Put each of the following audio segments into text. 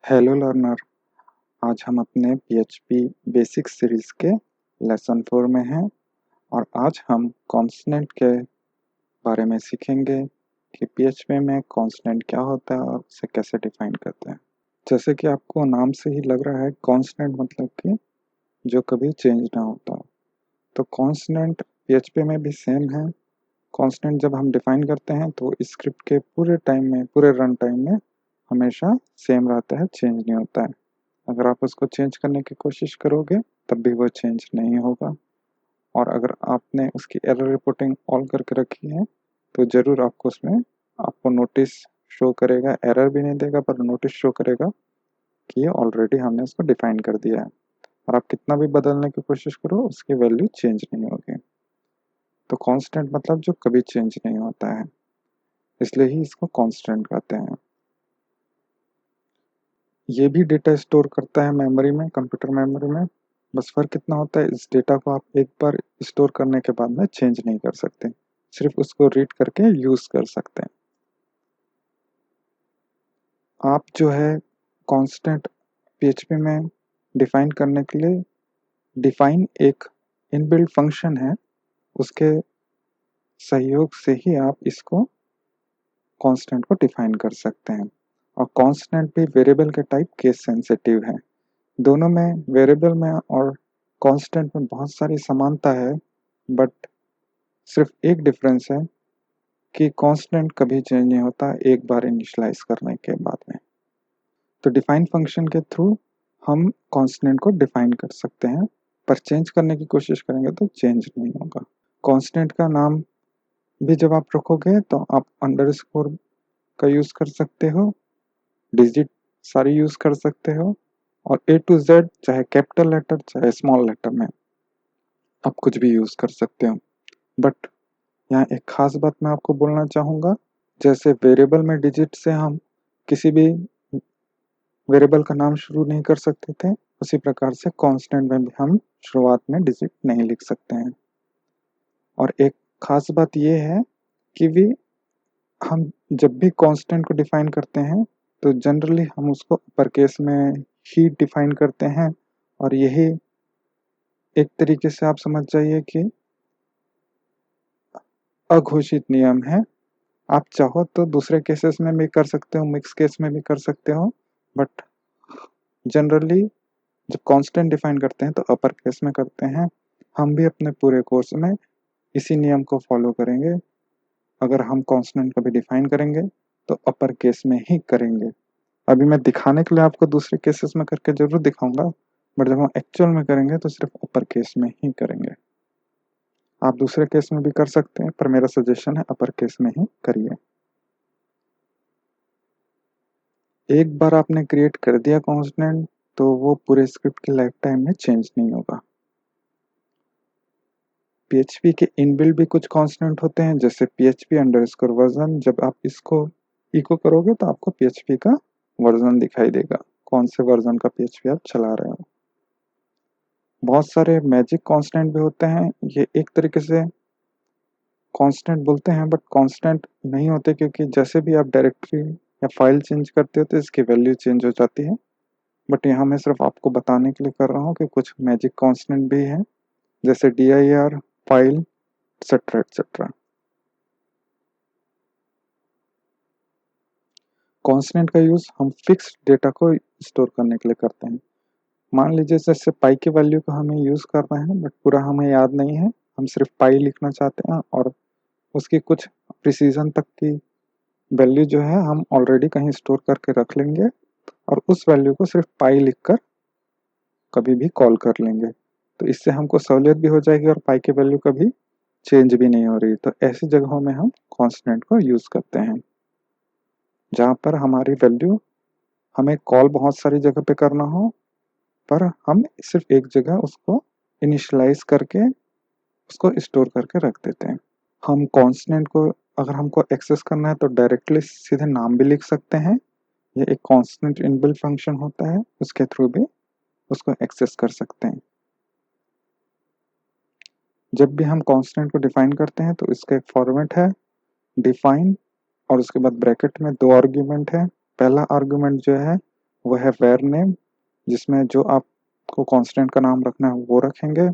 Hello learner. आज हम अपने पीएचपी बेसिक सीरीज के लेसन 4 में हैं और आज हम कॉन्स्टेंट के बारे में सीखेंगे कि पीएचपी में कॉन्स्टेंट क्या होता है और उसे कैसे डिफाइन करते हैं। जैसे कि आपको नाम से ही लग रहा है, कॉन्स्टेंट मतलब कि जो कभी चेंज ना होता हो। तो कॉन्स्टेंट पीएचपी में भी सेम है। कॉन्स्टेंट जब हम डिफाइन करते हैं तो स्क्रिप्ट के पूरे टाइम में, पूरे रन टाइम में हमेशा सेम रहता है, चेंज नहीं होता है। अगर आप उसको चेंज करने की कोशिश करोगे तब भी वो चेंज नहीं होगा। और अगर आपने उसकी एरर रिपोर्टिंग ऑल करके रखी है तो ज़रूर आपको उसमें आपको नोटिस शो करेगा। एरर भी नहीं देगा पर नोटिस शो करेगा कि ये ऑलरेडी हमने उसको डिफाइन कर दिया है, और आप कितना भी बदलने की कोशिश करो उसकी वैल्यू चेंज नहीं होगी। तो कांस्टेंट मतलब जो कभी चेंज नहीं होता है, इसलिए ही इसको कांस्टेंट कहते हैं। ये भी डेटा स्टोर करता है मेमोरी में, कंप्यूटर मेमोरी में। बस फ़र्क इतना होता है, इस डेटा को आप एक बार स्टोर करने के बाद में चेंज नहीं कर सकते, सिर्फ उसको रीड करके यूज़ कर सकते हैं। आप जो है कांस्टेंट पीएचपी में डिफाइन करने के लिए डिफाइन एक इनबिल्ट फंक्शन है, उसके सहयोग से ही आप इसको कांस्टेंट को डिफाइन कर सकते हैं। और कांस्टेंट भी वेरिएबल के टाइप केस सेंसिटिव है। दोनों में, वेरिएबल में और कांस्टेंट में बहुत सारी समानता है, बट सिर्फ एक डिफरेंस है कि कांस्टेंट कभी चेंज नहीं होता एक बार इनिशियलाइज करने के बाद में। तो डिफाइन फंक्शन के थ्रू हम कांस्टेंट को डिफाइन कर सकते हैं, पर चेंज करने की कोशिश करेंगे तो चेंज नहीं होगा। कांस्टेंट का नाम भी जब आप रखोगे तो आप अंडरस्कोर का यूज़ कर सकते हो, डिजिट सारी यूज़ कर सकते हो, और ए टू जेड चाहे कैपिटल लेटर चाहे स्मॉल लेटर में आप कुछ भी यूज़ कर सकते हो। बट यहाँ एक खास बात मैं आपको बोलना चाहूँगा, जैसे वेरिएबल में डिजिट से हम किसी भी वेरिएबल का नाम शुरू नहीं कर सकते थे, उसी प्रकार से कांस्टेंट में भी हम शुरुआत में डिजिट नहीं लिख सकते हैं। और एक खास बात ये है कि भी हम जब भी कांस्टेंट को डिफाइन करते हैं तो जनरली हम उसको अपर केस में ही डिफाइन करते हैं, और यही एक तरीके से आप समझ जाइए कि अघोषित नियम है। आप चाहो तो दूसरे केसेस में भी कर सकते हो, मिक्स केस में भी कर सकते हो, बट जनरली जब कांस्टेंट डिफाइन करते हैं तो अपर केस में करते हैं। हम भी अपने पूरे कोर्स में इसी नियम को फॉलो करेंगे। अगर हम कांस्टेंट कभी डिफाइन करेंगे तो अपर केस में ही करेंगे। अभी मैं दिखाने के लिए आपको दूसरे केसेस में करके जरूर दिखाऊंगा, बट जब हम एक्चुअल में करेंगे तो सिर्फ अपर केस में ही करेंगे। आप दूसरे केस में भी कर सकते हैं, पर मेरा सजेशन है अपर केस में ही करिए। एक बार आपने क्रिएट कर दिया कांस्टेंट तो वो पूरे स्क्रिप्ट की लाइफ टाइम में चेंज नहीं होगा। पीएचपी के इनबिल्ट भी कुछ कांस्टेंट होते हैं, जैसे पीएचपी अंडरस्कोर वर्जन। जब आप इसको इको करोगे तो आपको पीएचपी का वर्जन दिखाई देगा, कौन से वर्जन का पीएचपी आप चला रहे हो। बहुत सारे मैजिक कांस्टेंट भी होते हैं, ये एक तरीके से कांस्टेंट बोलते हैं बट कांस्टेंट नहीं होते, क्योंकि जैसे भी आप डायरेक्टरी या फाइल चेंज करते हो तो इसकी वैल्यू चेंज हो जाती है। बट यहाँ मैं सिर्फ आपको बताने के लिए कर रहा हूँ कि कुछ मैजिक कांस्टेंट भी हैं, जैसे dir, file, etcetera etcetera. Constant का यूज हम फिक्स डेटा को स्टोर करने के लिए करते हैं। मान लीजिए जैसे पाई की वैल्यू को हमें यूज करना है बट पूरा हमें याद नहीं है, हम सिर्फ पाई लिखना चाहते हैं और उसकी कुछ प्रिसीजन तक की वैल्यू जो है हम ऑलरेडी कहीं स्टोर करके रख लेंगे, और उस वैल्यू को सिर्फ पाई लिखकर कभी भी कॉल कर लेंगे। तो इससे हमको सहूलियत भी हो जाएगी और पाई की वैल्यू कभी चेंज भी नहीं हो रही। तो ऐसी जगहों में हम कांस्टेंट को यूज करते हैं, जहाँ पर हमारी वैल्यू हमें कॉल बहुत सारी जगह पे करना हो, पर हम सिर्फ एक जगह उसको इनिशियलाइज करके उसको स्टोर करके रख देते हैं। हम कांस्टेंट को अगर हमको एक्सेस करना है तो डायरेक्टली सीधे नाम भी लिख सकते हैं। ये एक कांस्टेंट इनबिल्ट फंक्शन होता है, उसके थ्रू भी उसको एक्सेस कर सकते हैं। जब भी हम कांस्टेंट को डिफाइन करते हैं तो इसका एक फॉर्मेट है, डिफाइन, और उसके बाद ब्रैकेट में दो आर्ग्यूमेंट है। पहला आर्ग्यूमेंट जो है वो है var नेम, जिसमें जो आपको कांस्टेंट का नाम रखना है वो रखेंगे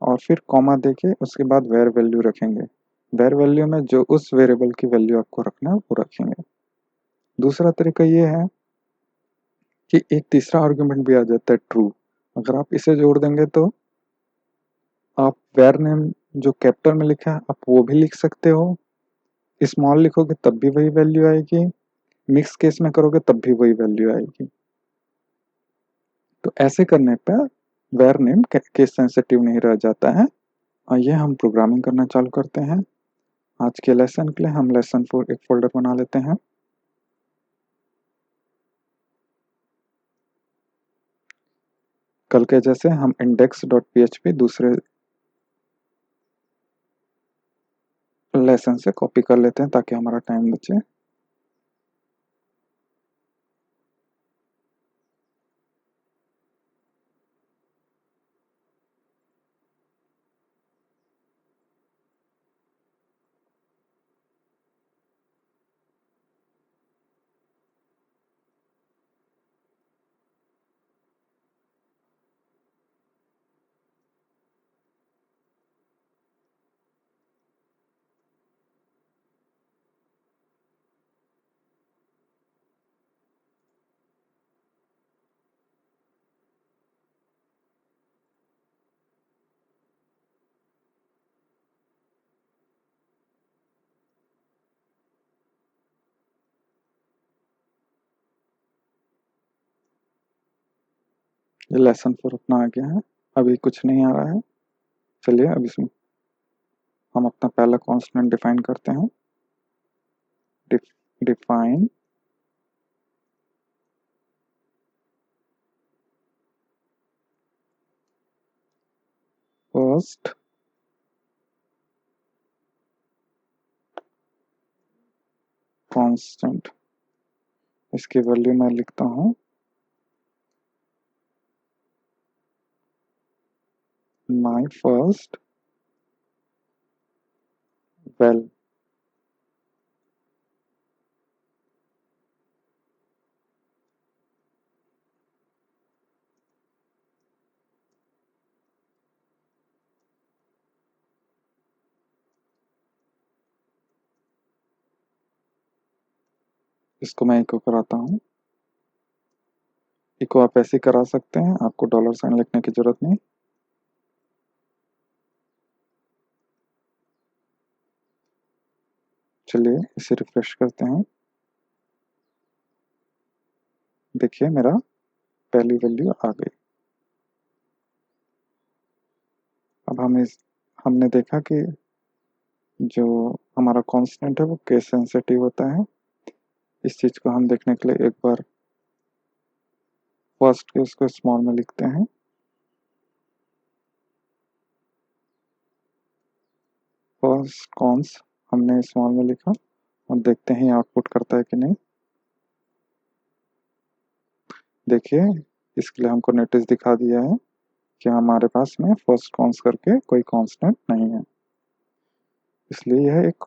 और फिर कॉमा देके उसके बाद var वैल्यू रखेंगे। var वैल्यू में जो उस वेरिएबल की वैल्यू आपको रखना है वो रखेंगे। दूसरा तरीका ये है कि एक तीसरा आर्गुमेंट भी आ जाता है ट्रू। अगर आप इसे जोड़ देंगे तो आप var नेम जो कैपिटल में लिखा है आप वो भी लिख सकते हो, स्मॉल लिखोगे तब भी वही वैल्यू आएगी, मिक्स केस में करोगे तब भी वही वैल्यू आएगी। तो ऐसे करने पर var नेम केस सेंसिटिव नहीं रह जाता है। आइए हम प्रोग्रामिंग करना चालू करते हैं। आज के लेसन के लिए हम लेसन 4 एक फोल्डर बना लेते हैं। कल के जैसे हम index.php दूसरे लेसन से कॉपी कर लेते हैं ताकि हमारा टाइम बचे। ये लेसन 4 अपना आ गया है। अभी कुछ नहीं आ रहा है। चलिए अब इसमें हम अपना पहला कांस्टेंट डिफाइन करते हैं। डिफाइन फर्स्ट कांस्टेंट, इसकी वैल्यू मैं लिखता हूँ माय फर्स्ट वेल। इसको मैं इको कराता हूँ। इको आप ऐसे करा सकते हैं, आपको डॉलर साइन लिखने की जरूरत नहीं। चलिए इसे रिफ्रेश करते हैं। देखिए मेरा पहली वैल्यू आ गई। अब हमने देखा कि जो हमारा कांस्टेंट है वो केस सेंसिटिव होता है। इस चीज को हम देखने के लिए एक बार फर्स्ट केस को स्मॉल में लिखते हैं। फर्स्ट कॉन्स हमने स्मॉल में लिखा और देखते हैं आउटपुट करता है कि नहीं। देखिए इसके लिए हमको नोटिस दिखा दिया है कि हमारे पास में फर्स्ट कॉन्स करके कोई कांस्टेंट नहीं है, इसलिए यह एक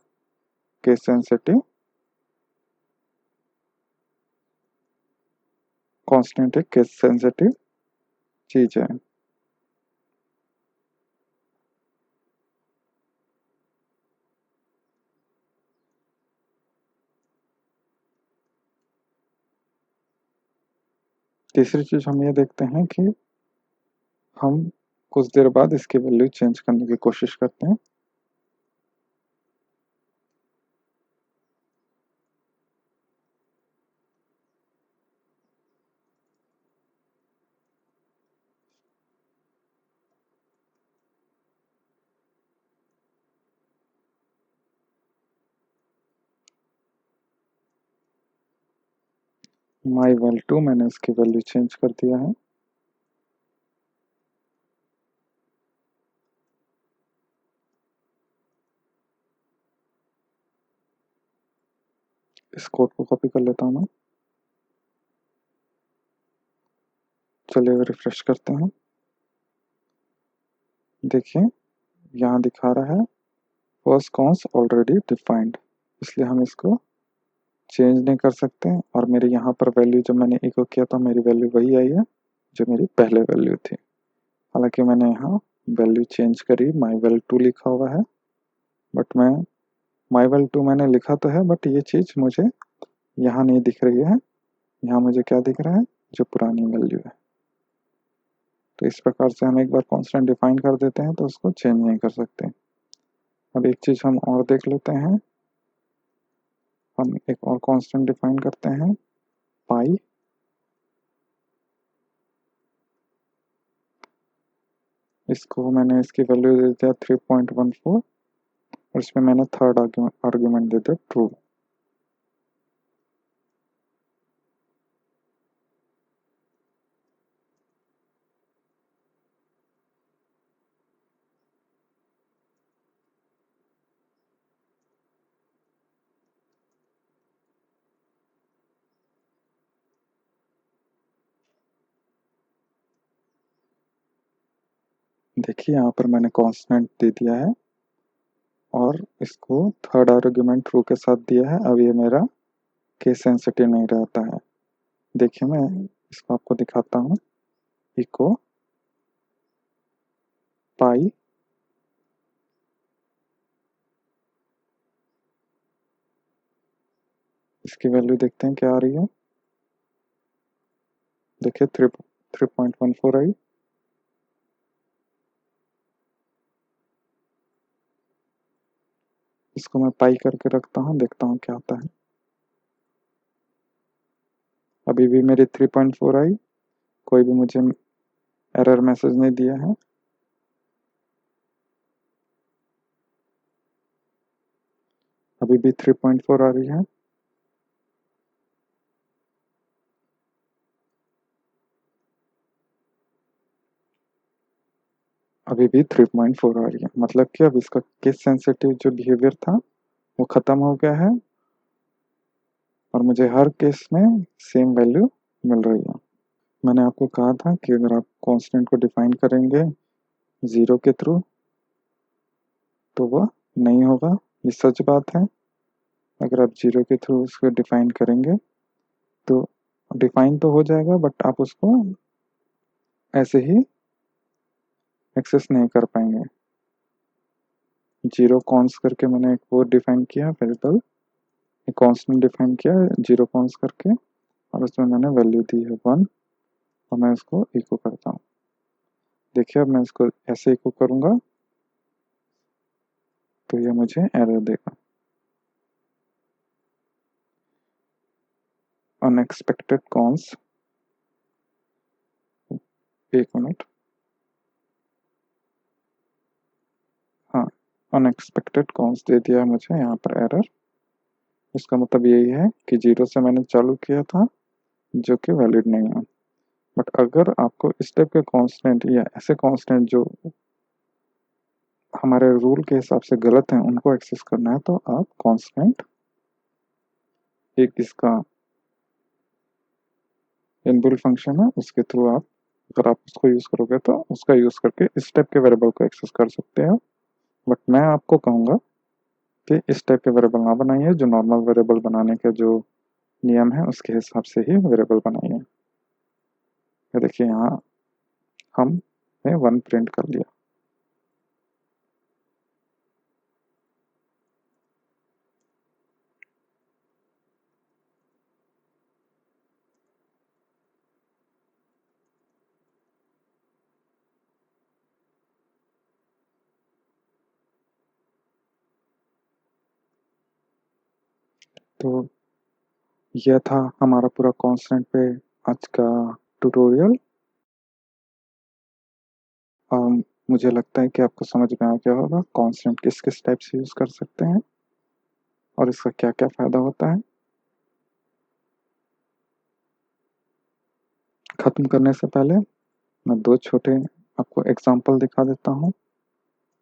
केस सेंसिटिव कांस्टेंट एक केस सेंसिटिव चीज है। तीसरी चीज हम ये देखते हैं कि हम कुछ देर बाद इसकी वैल्यू चेंज करने की कोशिश करते हैं। माई वेल टू मैंने इसकी वैल्यू चेंज कर दिया है। इस कोड को कॉपी कर लेता हूँ मैं। चलिए रिफ्रेश करते हैं। देखिए यहाँ दिखा रहा है फर्स्ट कॉन्स ऑलरेडी डिफाइंड, इसलिए हम इसको चेंज नहीं कर सकते, और मेरे यहाँ पर वैल्यू जब मैंने इको किया तो मेरी वैल्यू वही आई है जो मेरी पहले वैल्यू थी। हालांकि मैंने यहाँ वैल्यू चेंज करी, myval2 लिखा हुआ है, बट मैं myval2 मैंने लिखा तो है, बट ये चीज़ मुझे यहाँ नहीं दिख रही है। यहाँ मुझे क्या दिख रहा है, जो पुरानी वैल्यू है। तो इस प्रकार से हम एक बार कांस्टेंट डिफाइन कर देते हैं तो उसको चेंज नहीं कर सकते। अब एक चीज़ हम और देख लेते हैं। हम एक और कांस्टेंट डिफाइन करते हैं, पाई। इसको मैंने इसकी वैल्यू दे दिया 3.14, और इसमें मैंने थर्ड आर्ग्यूमेंट दे दिया ट्रू। देखिए यहाँ पर मैंने कांस्टेंट दे दिया है और इसको थर्ड आर्ग्यूमेंट ट्रू के साथ दिया है। अब ये मेरा केस सेंसिटिव नहीं रहता है। देखिए मैं इसको आपको दिखाता हूँ। इको पाई इसकी वैल्यू देखते हैं क्या आ रही है। देखिए 3.14 आई। इसको मैं पाई करके रखता हूँ, देखता हूँ क्या आता है। अभी भी मेरी 3.4 आई, कोई भी मुझे एरर मैसेज नहीं दिया है। अभी भी 3.4 आ रही है। अभी भी 3.4 आ रही है, मतलब कि अब इसका केस सेंसिटिव जो बिहेवियर था वो खत्म हो गया है और मुझे हर केस में सेम वैल्यू मिल रही है। मैंने आपको कहा था कि अगर आप कांस्टेंट को डिफाइन करेंगे ज़ीरो के थ्रू तो वह नहीं होगा, ये सच बात है। अगर आप ज़ीरो के थ्रू उसको डिफाइन करेंगे तो डिफाइन तो हो जाएगा, बट आप उसको ऐसे ही एक्सेस नहीं कर पाएंगे। जीरो कॉन्स करके मैंने एक वो डिफाइन किया वेरिएबल, एक कांस्टेंट डिफाइन किया जीरो कॉन्स करके, और उसमें मैंने वैल्यू दी है 1, और मैं इसको इको करता हूँ। देखिए अब मैं इसको ऐसे इको करूँगा तो ये मुझे एरर देगा, अनएक्सपेक्टेड कॉन्स। एक मिनट, हाँ, अनएक्सपेक्टेड कॉन्स दे दिया मुझे यहाँ पर एरर। इसका मतलब यही है कि जीरो से मैंने चालू किया था जो कि वैलिड नहीं है। बट अगर आपको इस टाइप के कांस्टेंट या ऐसे कांस्टेंट जो हमारे रूल के हिसाब से गलत हैं उनको एक्सेस करना है तो आप कांस्टेंट एक इसका इनबिल्ट फंक्शन है उसके थ्रू आप, अगर आप उसको यूज़ करोगे तो उसका यूज़ करके इस टाइप के वेरिएबल को एक्सेस कर सकते हो। बट मैं आपको कहूँगा कि इस टाइप के वेरिएबल ना बनाइए, जो नॉर्मल वेरिएबल बनाने का जो नियम है उसके हिसाब से ही वेरिएबल बनाइए। ये देखिए यहाँ हमने 1 प्रिंट कर लिया। तो यह था हमारा पूरा कांस्टेंट पे आज का ट्यूटोरियल। मुझे लगता है कि आपको समझ में आ गया होगा कांस्टेंट किस किस टाइप से यूज़ कर सकते हैं और इसका क्या क्या फ़ायदा होता है। ख़त्म करने से पहले मैं दो छोटे आपको एग्जांपल दिखा देता हूँ।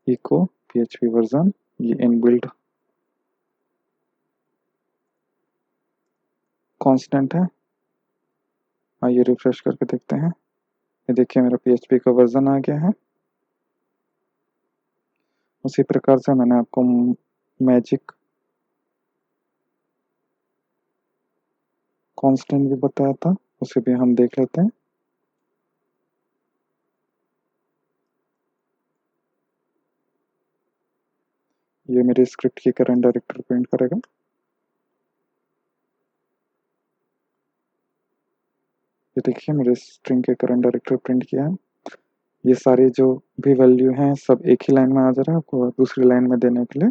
इको PHP वर्जन, ये इनबिल्ट कांस्टेंट है। आइए रिफ्रेश करके देखते हैं। ये देखिए मेरा PHP का वर्जन आ गया है। उसी प्रकार से मैंने आपको मैजिक कांस्टेंट भी बताया था, उसे भी हम देख लेते हैं। ये मेरे स्क्रिप्ट की करंट डायरेक्टरी प्रिंट करेगा। ये देखिए मेरे स्ट्रिंग के करंट डायरेक्टरी प्रिंट किया है। ये सारे जो भी वैल्यू हैं सब एक ही लाइन में आ जा रहा है, आपको दूसरी लाइन में देने के लिए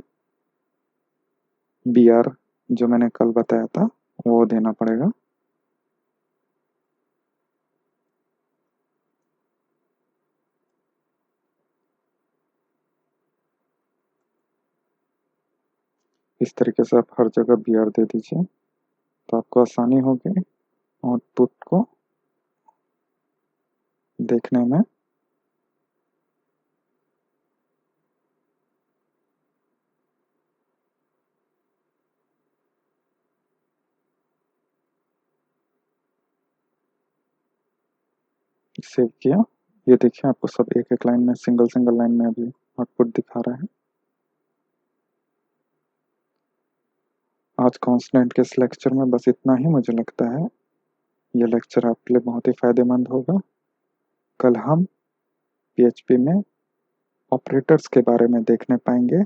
br जो मैंने कल बताया था वो देना पड़ेगा। इस तरीके से आप हर जगह br दे दीजिए तो आपको आसानी होगी आउटपुट को देखने में। सेव किया, ये देखिए आपको सब एक एक लाइन में सिंगल सिंगल लाइन में अभी आउटपुट दिखा रहा है। आज कांस्टेंट के इस लेक्चर में बस इतना ही। मुझे लगता है ये लेक्चर आपके लिए बहुत ही फायदेमंद होगा। कल हम PHP में ऑपरेटर्स के बारे में देखने पाएंगे।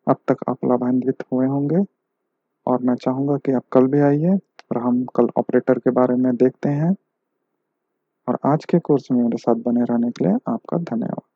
अब तक आप लाभान्वित हुए होंगे और मैं चाहूँगा कि आप कल भी आइए और हम कल ऑपरेटर के बारे में देखते हैं। और आज के कोर्स में मेरे साथ बने रहने के लिए आपका धन्यवाद।